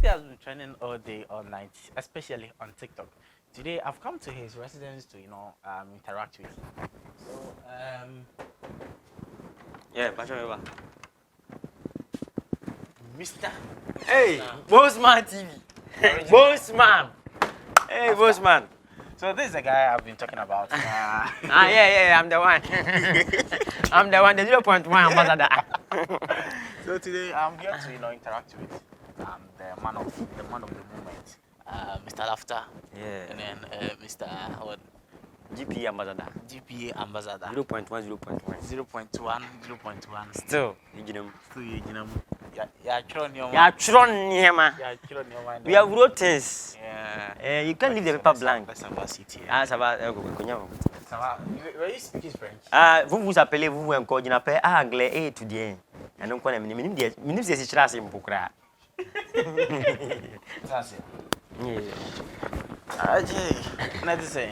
video has been trending all day, all night, especially on TikTok. Today, I've come to his residence to, interact with. So, Yeah, Bacha. Mr. Hey, Bossman TV. Bossman. Hey, Bossman. So this is the guy I've been talking about. Yeah, I'm the one. I'm the one, the 0.1 ambassador. So today I'm here to interact with the man of the moment, Mr. Laughter. Yeah. And then Mr. What? GPA ambassador. GPA ambassador. 0.1, 0.1. 0.1, 0.1. Still, you know. Yeah, we have wrote things. Yeah. You can't leave the paper blank. Ça va, you speak French? Vous vous appelez, vous encore, je n'appelle anglais et étudiant. Et donc, on a minimum c'est si chras et mpokra. Ça c'est. Not to say.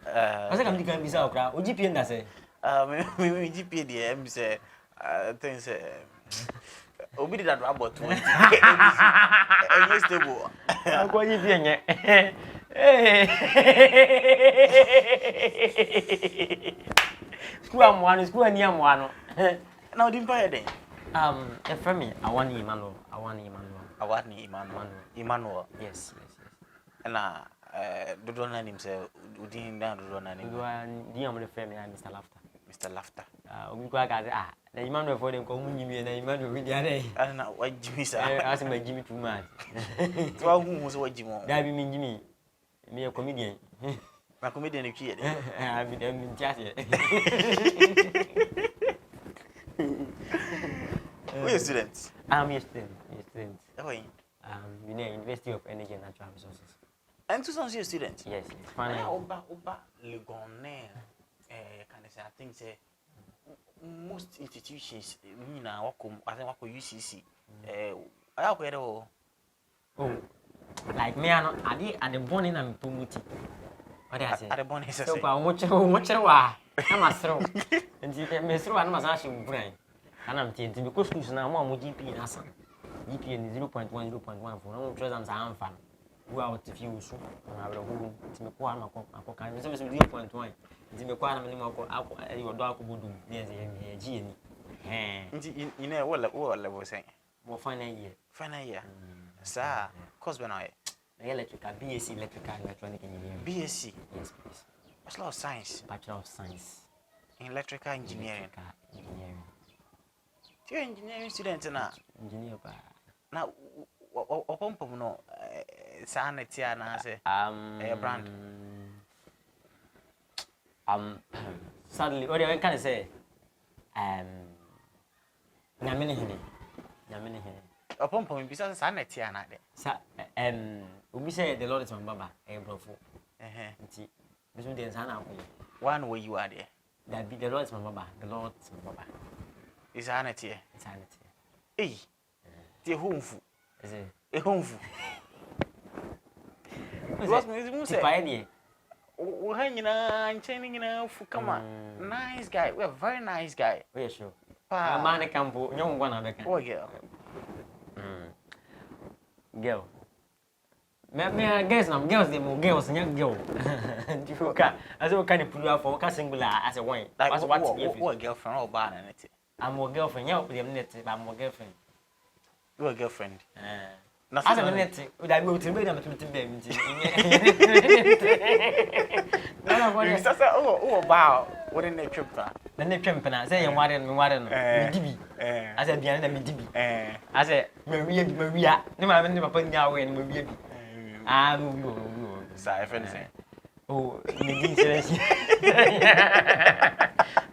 Parce que comme dit quand bizarre au cra, au GPA n'a c'est. Me GPA the M say things obi did that about 20. And stable. Encore GPA nye. School ani amwano. Now the empire then. For me, I want Emmanuel. Emmanuel. Yes. And do not name say Udin down do not name. You are the family, Mr. Laughter. Mr. Laughter. We go the Emmanuel for them come me and Emmanuel with the other. I don't know what Jimmy said. Ask my Jimmy too much. So who was what Jimmy? That be mean Jimmy. Me a comedian. My comedian is here. I've been just here. Who are students? I'm a student. Oh, University of Energy and Natural Resources. And two sons, you students? Yes, it's funny. Oba Legonne. Can I say? I think say most institutions, I think wako UCC. I have heard of. Oh, like me, I the born in a Pumuti. What I say? At the born is so I'm a throw. And you can miss through and massaging brain. And I'm thinking because schools now more GP and some GP and 0.1, 0.1 for no presents I'm fan. Go out if you so I will go to the Kuana, I can 0.1. It's me quite a minimum your dog would do. Yes, G. You know what level saying? More final year. Final year. Sir, cause when I electrical, BSc electrical electronic engineering. BSc? Yes, please. Bachelor of Science? Bachelor of Science. In electrical engineering? Engineering. You're an engineering student now? Engineer. Now, what no sanity and I say, a brand. Sadly, what I can say, Namini. Upon point, besides sanity and I. We say the Lord is my baba, a brofo. Between the Sana, one way you are there. That be the Lord is my baba, the Lord is my baba. Is sanity. Eh, the home food. Is it a home food? What's me say? We're hanging on, chaining for come on. Nice guy, we're very nice guy. We're sure. Man, campo, young one of the girl. Me, I guess I'm girls, the more girls and young girl. As a kind of put out for singular as a wine. That's what girlfriend or bar and it. I'm more girlfriend, yeah, I'm more girlfriend. You're a girlfriend. Nothing. I minute. Would I go to bed? I'm to bed. Oh, wow. What in the trip? Then the trip, and I say, what in DB. I said, behind the DB. I said, Maria. No, I never put down when we be. I will say. Oh,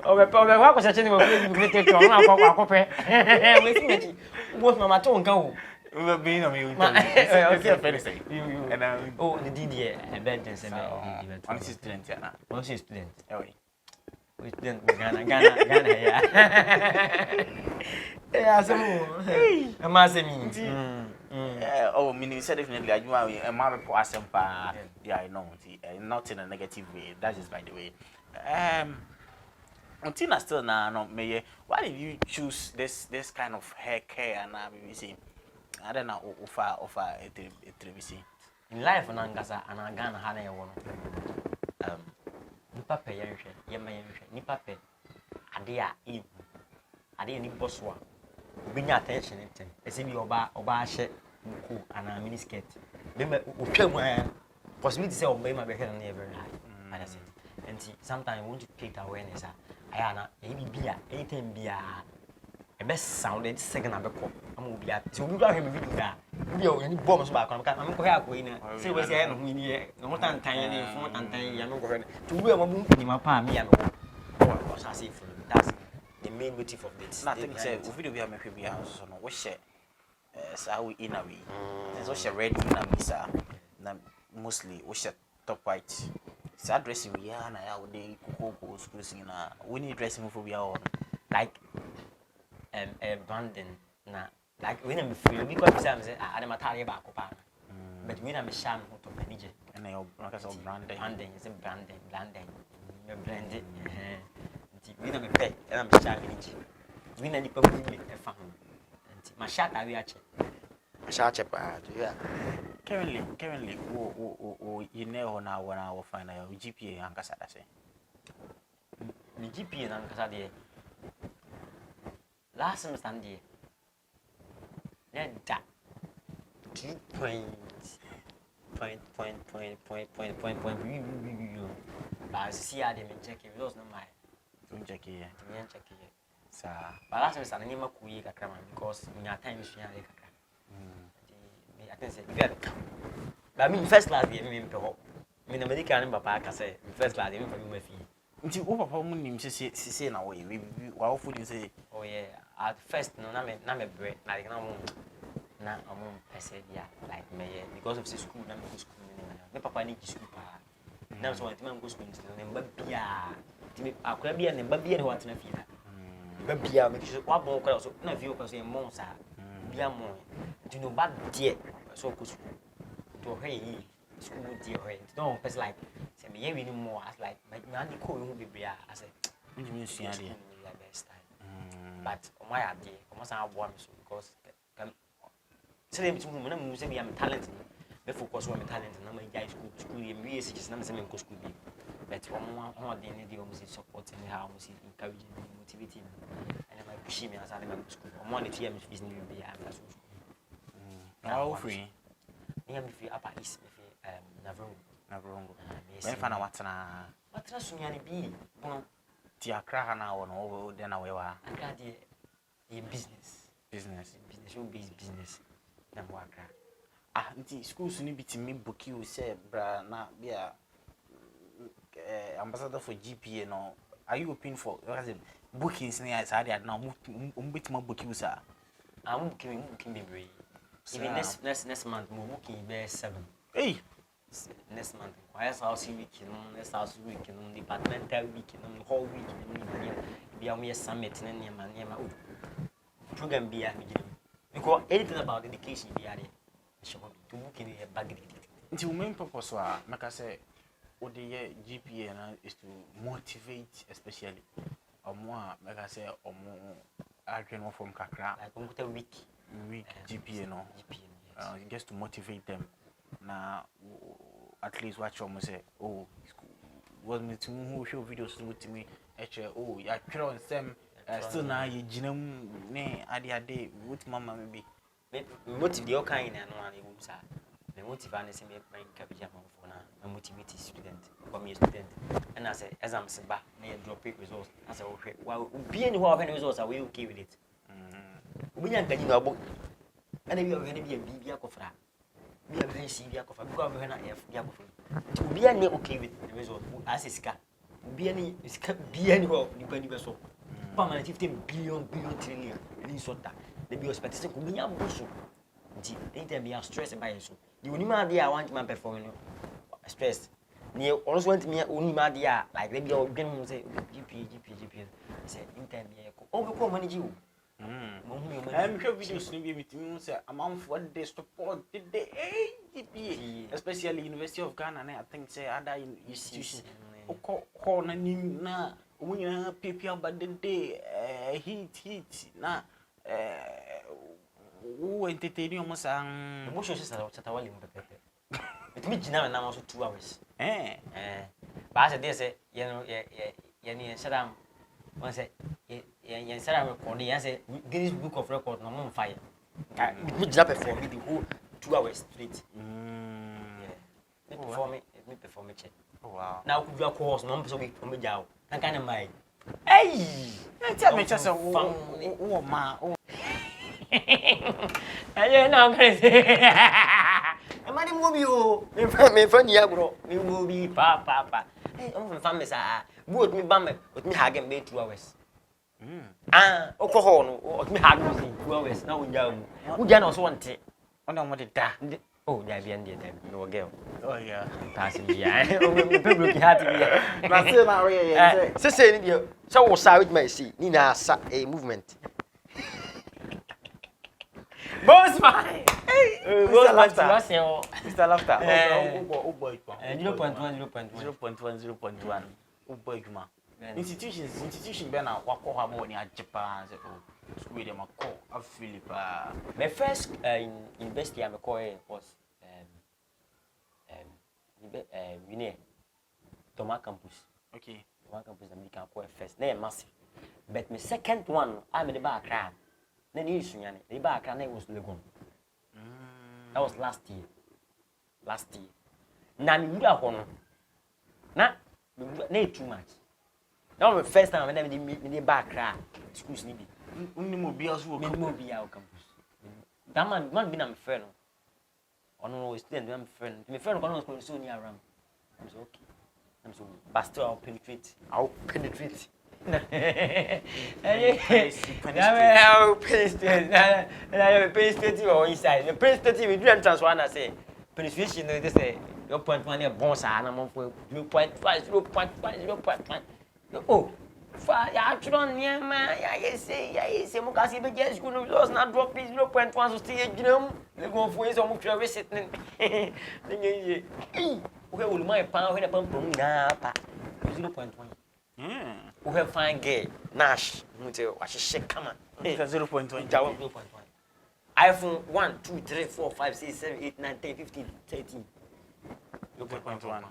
oh, but what was I saying? We take on our copy. What's my tone go? We'll be no me. Oh, the DD, a bed and one student. One student. Oh, we didn't Ghana. Yeah, so a mass means. Oh, meaning said definitely, I do a mother for us. Yeah, I know. Not in a negative way. That is by the way. Until still now, no, may why did you choose this kind of hair care and BBC? I don't know offer a television. In life na ngasa anagana ha na ye wo no nipa pɛ yɛnhwɛ yɛma yɛnhwɛ nipa pɛ ade a ehu ade ni bɔso a obinya attention ntem ɛsɛ bi ɔba ahyɛ buku ana mini skirt bema otwa mu a possibility sɛ ɔba ma bɛhwɛ no na very high ada sɛ nti sometimes we want to create awareness aya na ɛyi bi a anytime bia ebe sound it second abekɔ ama obi a so obi gba hwɛ me video da obi a oni bomb so ba kwa am ko hwɛ akɔ ina say we say no hu ni e no tantan ni fun tantan ya no ko hwɛ to obi a mabu ni ma pa me ya me wo o sa say for that's the main motive of this nothing say o video bi a me hwɛ bi a so no wo hyɛ sa we in a way so hyɛ red in a misa na mostly wo hyɛ top white sa dressing we ya na ya wo dey kokoko school sing na we need dressing for we are like branding na like when I'm free because I'm say I am atare ba ko pa but when I'm sham to manage and your branding is branding me brand it when I'm pay and I'm sham manage when any pa mu me e fa ho ma sha ta wi a che ma sha che pa yeah currently wo you know na wo find your GPA ankasa da say mi GPA na ankasa de last semester ndi that 2 point but see I dem check it was not my don't check it sir but last semester na nyema kuyi kakra man because we have time so yan kakra me I think say if you but me first class dey me mpe ho me na medical ni papa aka say first class dey me for me mafi nti wo papa mu nim se na wo ye wa wo food say oh yeah at first no na me bread like na pese dia like me because of school na me go school me papa ni gi school pa na so want me go school instead na mba bia ti me akora bia na mba bia ne wat na fi na mba bia me gi wa bon ko so na fi ko so mon sa bia mon ti no bad there so go school to hey school there hey don't pese like say me we ni more as like me and ko hu bibia as say me sua there but my idea almost I want me so because say me to me na me say me am talent me focus on my talent na my guy school me we is na me say me go school be but one day need you support me how me encouraging me motivating me and my push me as I go school one day fear me business be after school how free me am free upper east me Navrongo when fana watna sunyani bi bon ti akra ha na wo no de na we wa akra de business show business na mo akra nti schools ni bitimi book you say bra na bia ambassador for GPA no are you open for bookings ni as ade na bitima book you sir I'm booking be brave even next month mo booking be 7 hey next month why house week next house week departmental week whole week be am summit na niema program be am because anything about education be are should be to book in a bag until main purpose wa make say what the GPA na is to motivate especially omo make say omo adwene from kakra like computer week GPA no it gets to motivate them na at least watch them say oh was me to who show videos with me oh ya try on some still na ye ginam ne ade with mama maybe motive the kind na no ani wum sa me motive an say me bring kabija man for na motivate student for me student and I say exams ba na you drop results I say okay well be any how any results are we okay with it obinya nkanyi na abo ana bi ohwe na bi akofra bi a be si bi akofra bi ko ohwe na f bi akofra obi ani okay with the result as iska obi ani iska bi ani ho ni pa ni be so pa man 15 billion trillion ni so ta the be expectation ko binya boso nti anytime be stress by so the onima dey I want man perform stress ni also want me onima dey like they be odwen mo say GP say anytime be ko o be ko manage you I'm sure videos ni be meeting say amount for the support the GPA especially University of Ghana I think say other institutions ko na ni na umunya PPR but the heat na who entertain you almost The bush is a wall in the it means now and now also 2 hours. But as I say, you know, yeah, said I'm one say, yeah, said I'm recording. I say, Guinness Book of Record, no more fire. We jump for me the whole 2 hours straight. Me perform it. Oh wow. Now could you course no so we from jaw. Can kind of my. Hey! Tell me just oh ma. Aye na crazy. E ma di movie o. Me friend ya bro. Me movie pa. Hey, I'm from sa. Boot me bam me, me hag me 2 hours. Okọ no, me hag me 2 hours. Na wo jaw mu. Wo ja na so wonte. Ona mo de da. Oh, there be and there. No girl. Oh yeah. Passing yeah. Oh, me people ki hat bi. Na say na we yeah. Say ni dio. So wo sa with my see. Ni na sa a movement. Boss man. Hey. Boss laughter. Mr. Laughter. Oh boy. 0.1. Oh boy juma. Institution be na wakọ ha mo ni ajepa say oh school dem akọ afilipa. My first university I call was Toma campus. Okay. Toma campus I can call first. Na massive. But my second one I made the back cram. Na ni sunyane. The back cram was Legon. That was last year. Na me wura ho no. Na too much. That was the first time I made back cram. Schools ni bi. Unni mo bia so Me mo bia o campus. That man be na me friend no. Ono no student be na me friend. Me friend ko no school so near around. I'm so okay. I'm so but still I'll penetrate. I'll penetrate. I'll penetrate. Na penetrate or inside. The penetrate we do transfer na say penetration no dey say 0.1 bon sa na mo for 0.5. Oh. Fa ya tron niema ya say mo ka se be get school no just na drop 0.1 so still ginam le go fo so mo twa visit ni ye o he uluma e pa o he pa pom na pa 0.1 o he fine girl nash mo te wa hye kama 0.1 jawo 0.1 iPhone 1 2 3 4 5 6 7 8 9 10 15 13 0.1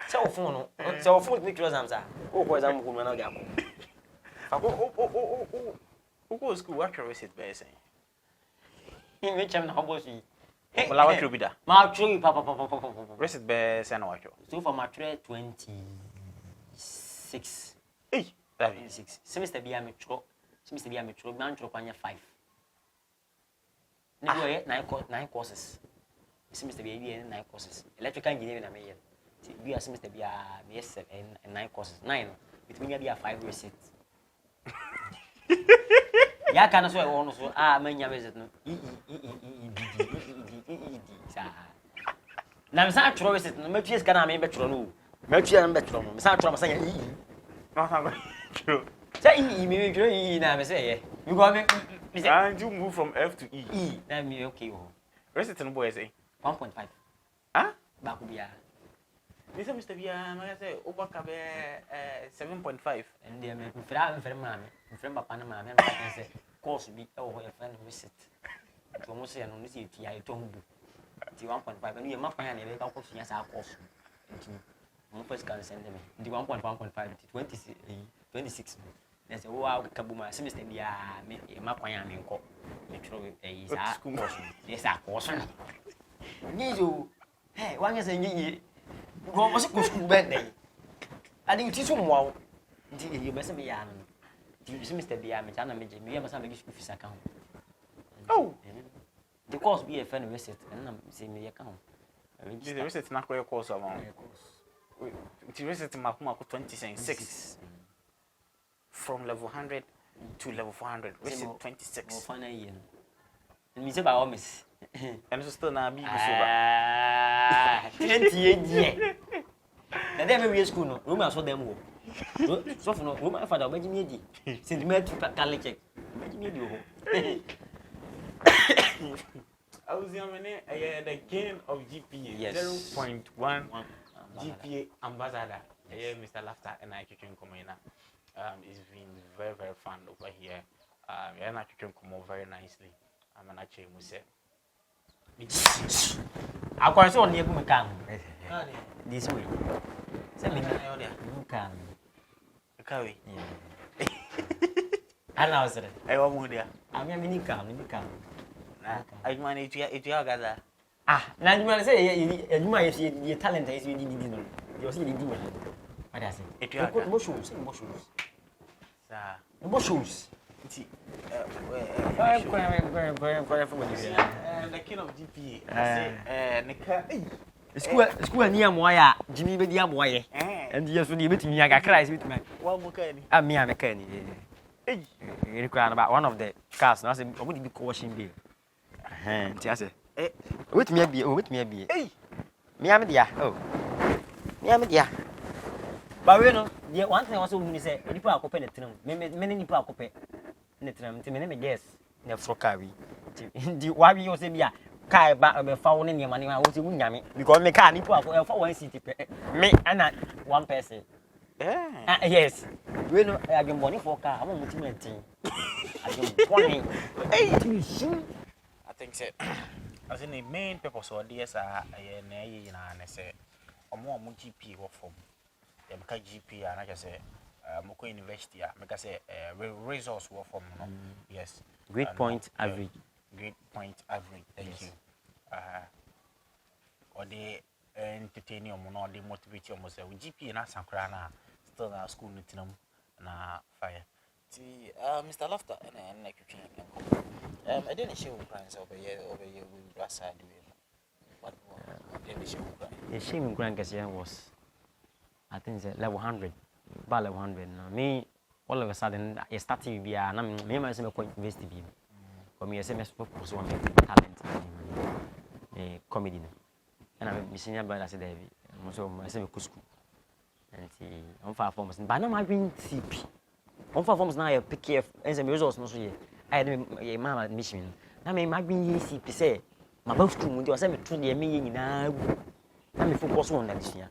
so phone no so phone make close am sir o ko exam ko na ga ko go school what your visit be say me chem na hobo si wala what you be da ma try papa visit be say na what you so for my 26 that is 26 semester bia me tro man tro kwanya 5 ni boy 9 courses semester bia 9 courses electrical engineering na me here we are semester be yes and 9 courses 9 it mean be 5 receipts ya kana so e wono so manya visit no sa na me sa tro visit no me tue ska na me be tro no me tue na me tro no me sa tro ma sa ya no sa true say me tro na me say yeah you go me say and you move from F to E na me okay oh visit no boy say 1.5 ba ku bia Mr. Bia, I say over 7.5. And they make me friend papa na mama and say course be oh your friend visit. To almost say no this ti I ton bu. Ti 1.5 and you map plan e be ka course nya sa course. Nti mo first can send them. The 1.5 26. They say wow kabuma semester bia me map plan me nko. Me tro e sa course. Yes a course. Ni jo hey wan say nyi go was go school birthday. I think teach mo wow. Nti e be say me ya no. Ti semester bia me na me je me ma sa me school fees account. Oh. The course be a friend visit and I'm say me account. The visit na kwa course amount. The visit makuma 26 from level 100 to level 400. Visit 26. Mo final year. Me say by all miss. And so still na be so ba. 20 years. Na dem we school no. Room aso dem wo. So for no room father obaji me di. Since me to college check. Obaji me di wo. I was the king of GPA. Yes. 0.1 GPA ambassador. Mr. Laughter and I can come in. It's been very, very fun over here. And I can come over very nicely. I'm an actually muse. I quite saw near Bukan. This way. Send me Bukan. Carry. I know, sir. I want more there. I'm a mini car. I manage to get gather. Ah, now you want to say you might see your talent is really dinner. You're seeing the dinner. What I say? It you got more shoes. Sir. More shoes. The king of GP. School near Moya, Jimmy Bedia Moya. And yes, when you meet me, I cry with me. One more candy. I'm me, I'm a candy. You cried about one of the cars. I said, I would be washing bill. And I said, with me, Hey, me, I'm dear. Oh, me, I'm dear. But you know, the one thing also when you say, people are coping at them, many people are coping at them, to many guess, never for carry. The why you say, yeah. Kai ba found in your money, I was in Yami because me can't people for one city. Me and not one person. Yes, we know I've been born for car. I'm a multi-team. I've been born. Hey, I think so. As in the main purpose of this, I say, or more GP work from the GP, and I just say, Moko University, I say, resource work from, yes. Great point average. Great point average. Thank you. Or they entertain you, or they motivate you. Almost GP and Sankrana still na school nitinam na fire. Mr. Lofter and like I didn't show grants over here with Rasa doing. What didn't show grants? The shame grant was, I think, level 100, about level 100. Me, all of a sudden, I started to be a me myself quite invested in. For me, SMS purpose one talent in comedy. And I'm missing about as a David. So I say school. And see, on far forms. But now I'm being CP. On far forms now, I pick up as a resource. No, so I had a man admission. Now, I being CP say, my both school, you are sending to the meeting now. Let me focus on that this year.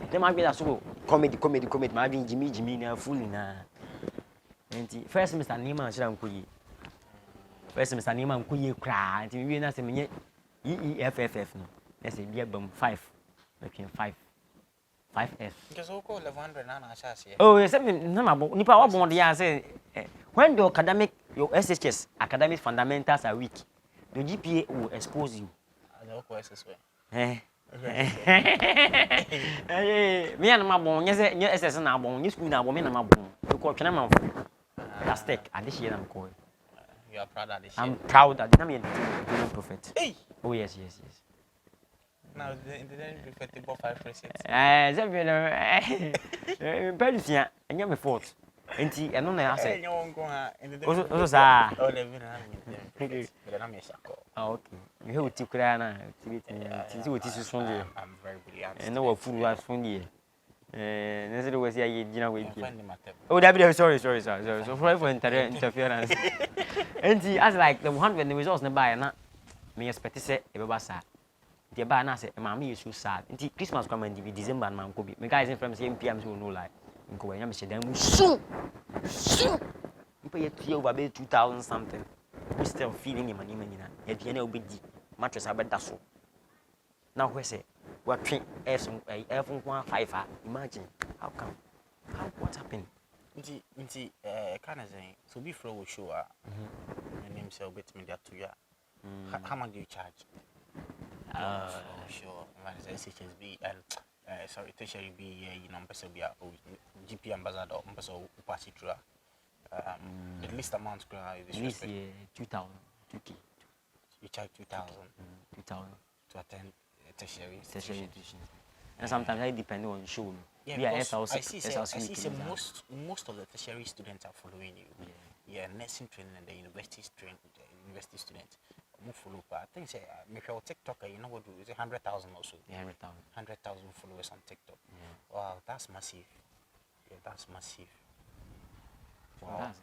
Then I be that so comedy. My being Jimmy now, fully now. And first, Mr. Nima, should I first, Mr. Nima, could you cry? And you know, say, EEFFF. Let's say, be about 5. Looking 5F. Because all call 100 and I shall say. Oh, yes, Nipa, what one the answer? When the your SHS, academic fundamentals are weak, the GPA will expose you. I don't know Me and my bone, yes, SS and our bone, you school now, woman and my bone. You call Chinaman. That's tech, I this year I'm calling. You are proud of this. I'm proud that I'm a prophet. Oh, yes. Now, the reflectable 5%. Persia, and you're my fault. And see, and only I say, Oh, okay. You have to cry now. I'm very brilliant. And no food was from you. And as it was, oh, that sorry. So, for interference. And see, as like the one when the results nearby, and not me expect to say, Ebasa. The banana said, Mammy is so sad. Until Christmas come and December, and Mam could be. My guys in from same PM who know like. In Korea, I'm saying, soon. You pay a over 2,000 something. Who's still feeding him money? At the end of the day, mattress about that so. Now, who say, what train F1 imagine how come? What happened? Can I say, so before we show up, and himself bet me that to you. How much do you charge? Sure, SHSB and sorry, tertiary B, Ambasador, GP Ambasador, Ambasador, Upasitra. The least amount is this year 2,000. You charge 2,000 to attend tertiary education. And sometimes I depend on show. Yeah, I see most of the tertiary students are following you. Yeah, nursing training and the university students. Follow, I think say if you're a TikToker, you know what do is 100,000 also. 100,000 followers on TikTok. Yeah. Wow, that's massive. Yeah, that's massive. Wow.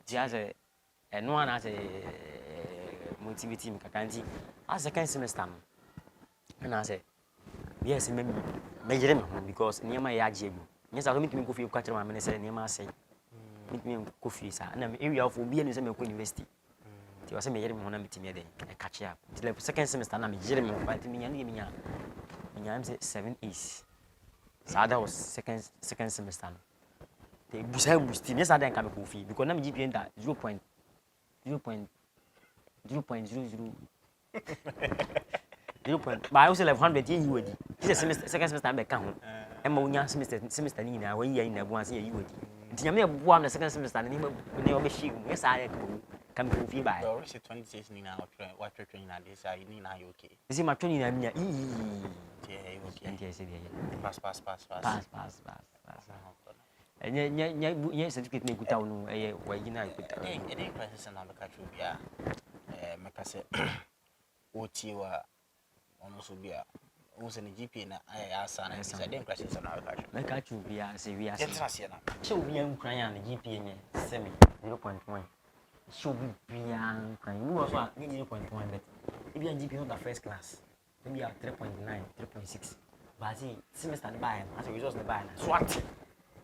That's it. No one has a motivating Kakanti. As second semester, and I say, yes, major because near my yard, yes, I don't meet me coffee, catch my minister near my say. Meet me coffee, sir, and I'm area for being in some university. It was a major one of me catch up. It's like second semester, I'm a Jeremy, but me, I'm 7 East. So that was second semester. The boost, yes, I didn't come to fee because I'm GPA that 0.00. But I also have 100 UAD. This is semester, second semester, I'm back home. I'm only semester in a 1 year in a 1 year UAD. The mere one the second semester, and never be she. Yes, I come to fee by. Already 26 in our what you're training at this. I need now, okay. This is my training. I'm here. Pass. And yes, certificate ni kuta unu wajina kuta. Any crisis na mekachu bia mekase otiwa onoso bia unse ni GP na asa na isa den crisis na Mekachu bia se wi ase. Yetna se na. Che obi an kran ya na GP nye semi 0.1. Che obi bia kran. Mu so a ni 0.1 bet. Ebi an GP not first class. Maybe 3.9, 3.6. But see semester buy as a result the buy na swat.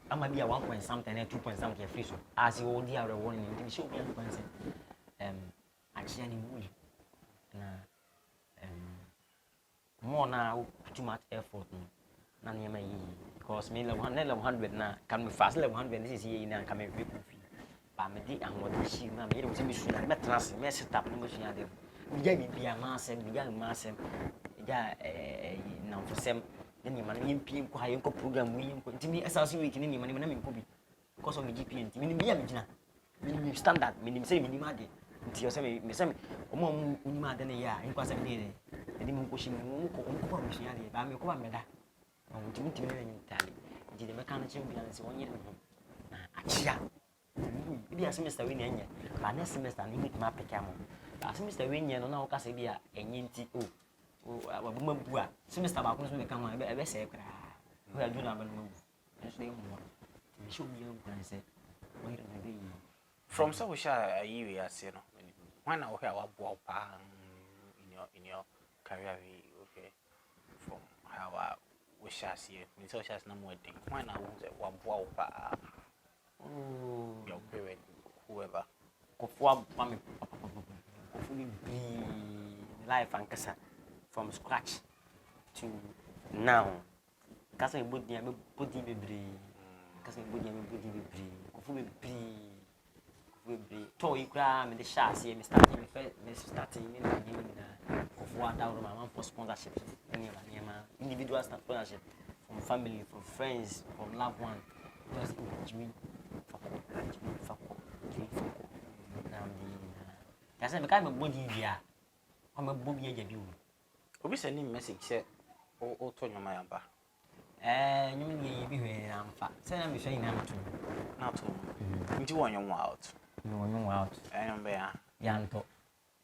I'm be a 1 point something and 2 point something free so as you all dear warning in show me actually wood more now too much effort na near my because me 100 na can me fast 100 this is here na come free but me di and what she na me was me so na trans me set up no machine dem me ga bi bia ma sem bi ga ma sem ja na for sem ni man yin pin ko hayen ko program wi ko ntimi SRC week ni man na me ko bi because of me GP ntimi ni me ya me gina me standard me say me ni ma de nti yo say me say o mo ni ma de ne ya in kwa say me de ni mo ko shi mo ko ba mo shi ya de ba me ko ba me da o ntimi ni ni tali nti de me kan che bi an se won yire me na achia bi a semester we ni anya ba next semester ni me ma pick am a semester we nya no na o ka say bi a enyi nti o wabuma bua semester ba ko so be kan ho ebe se kra we adu na ba no so e mo me show me am plan say we re na be From so we shall you as you know when I hear what boy in your career okay from how we shall see me so shall no more thing when I was what boy your parent whoever ko fo ba me ko fu bi life and kasa from scratch to now. Kasa body am body bebre. Kasa body am body bebre. Kofu bebre. To ikra me the share me starting me starting me na kofu ada ro ma for sponsorship. Any individual sponsorship from family, from friends, from loved one. Just Jimmy Fako. Kasa me kai me body bia. I'm a body e bi. Obi send him message say o to nyoma yamba nyum ye bi hwe amfa say na me hwe ina to na to nti won nyom out no nyum out nyom be ya yanto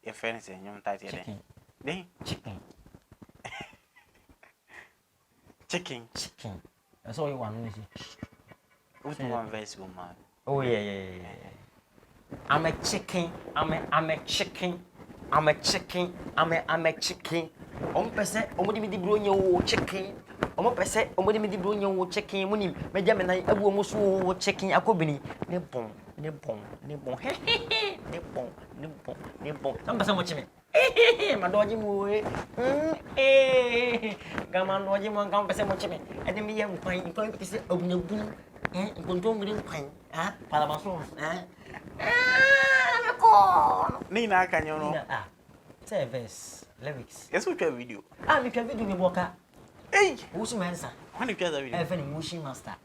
ye friend say nyom tight ye den chicken so you want me what one verse go man oh yeah I'm a chicken I'm a chicken pese omodi mi di bro nya wo chicken omo pese omodi mi di bro nya wo chicken munim meja me na abu omo so wo chicken akobini ne bon ne bon am pese mo chime ma doji mo gama doji mo gam pese mo chime ede mi ye nkwan nkwan pese obunabu nkonto ngire nkwan para baso me ko ni na aka nyo no service lyrics. Yes, we can video. We can video me boka. Hey, who's my answer? When you get the video? Even motion master.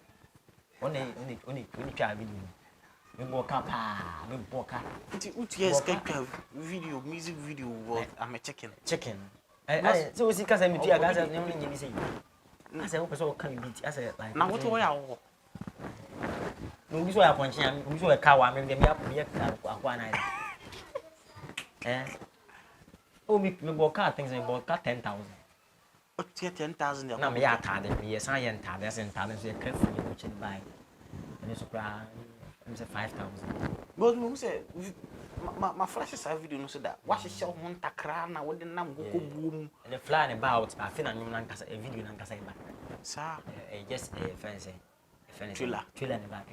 Only try video. Me boka pa, me boka. What yes, video, music video. What I'm a chicken. So we see cause I'm tia gas. I'm only you say. I say hope so can beat. I say like. Now what we are? No, we saw a punch. We saw a cow. I mean, them be a night. Oh, me boka things me boka 10,000. Oh, 10,000. Na me ya tade, me yes I yen tade, sen tade so careful you go buy. And so pra, me say 5,000. But we say my flash is a video no say that. What she show mon takra na we dey nam go ko boom. And the fly about, I feel na nyum kasa a video na kasa ba. Sir, just a fancy. Trailer in the back.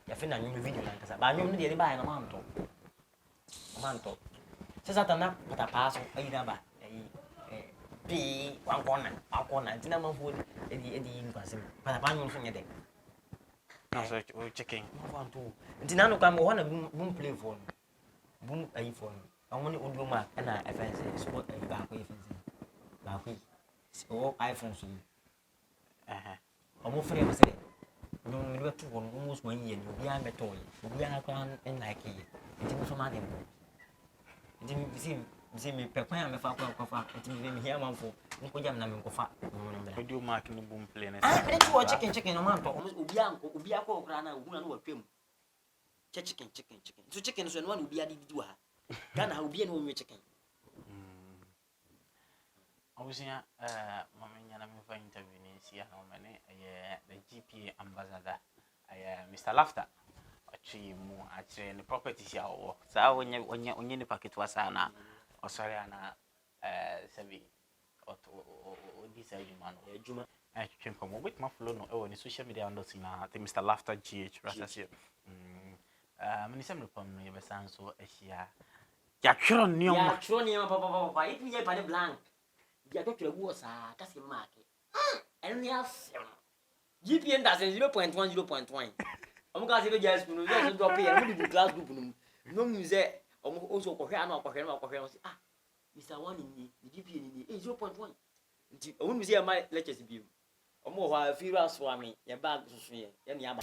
Ya feel na nyum video na kasa. Ba nyum no dey buy na man to. Sasa tana pata paso ayi na ba ayi bi one corner ntina manfo edi nkwasem pata pa nyu so nye de no so o chicken manfo to ntina no kwa mo na boom play phone boom ayi phone awon ni ondo ma na FNC sport ayi ba ko FNC ba ko o iPhone so ọmọ fẹrẹ mi sẹ no mi do to one almost 1 year obi a meto yi obi a kwa en like yi nti mo so ma dem nti mi se mi pe kwan a me fa kwa nti mi mi hia manfo nko jam na me nko fa video mark no boom play na me to chicken no man to obi a kwa okra na ohuna no watwam chicken so chicken so no one obi a didi wa Ghana obi a no nwe chicken Obusia mama nyana me fa interview ni sia na mane the GPA ambassador Mr. Laughter achi mu achi ni properties ya wo sa onye ni packet wa sana osori ana sebi o this man ejuma atwem komo wait ma follow no e ni social media handles na the Mr. Laughter GH rasasi mani sem pom no ye besan so ahia ya tworo nioma papa ipu ye pa de blank dia to twere wo sa ka se mark eno ni afem GPA nda se 0.1 omo ka se be just no so drop here mo di class group no mu ze omo oso ko hwe ana ko hwe no se Mr. One ni GPA ni 0.1 nti omo mu se ma lectures bi omo ho a fira so ami ye bag so so ye ni aba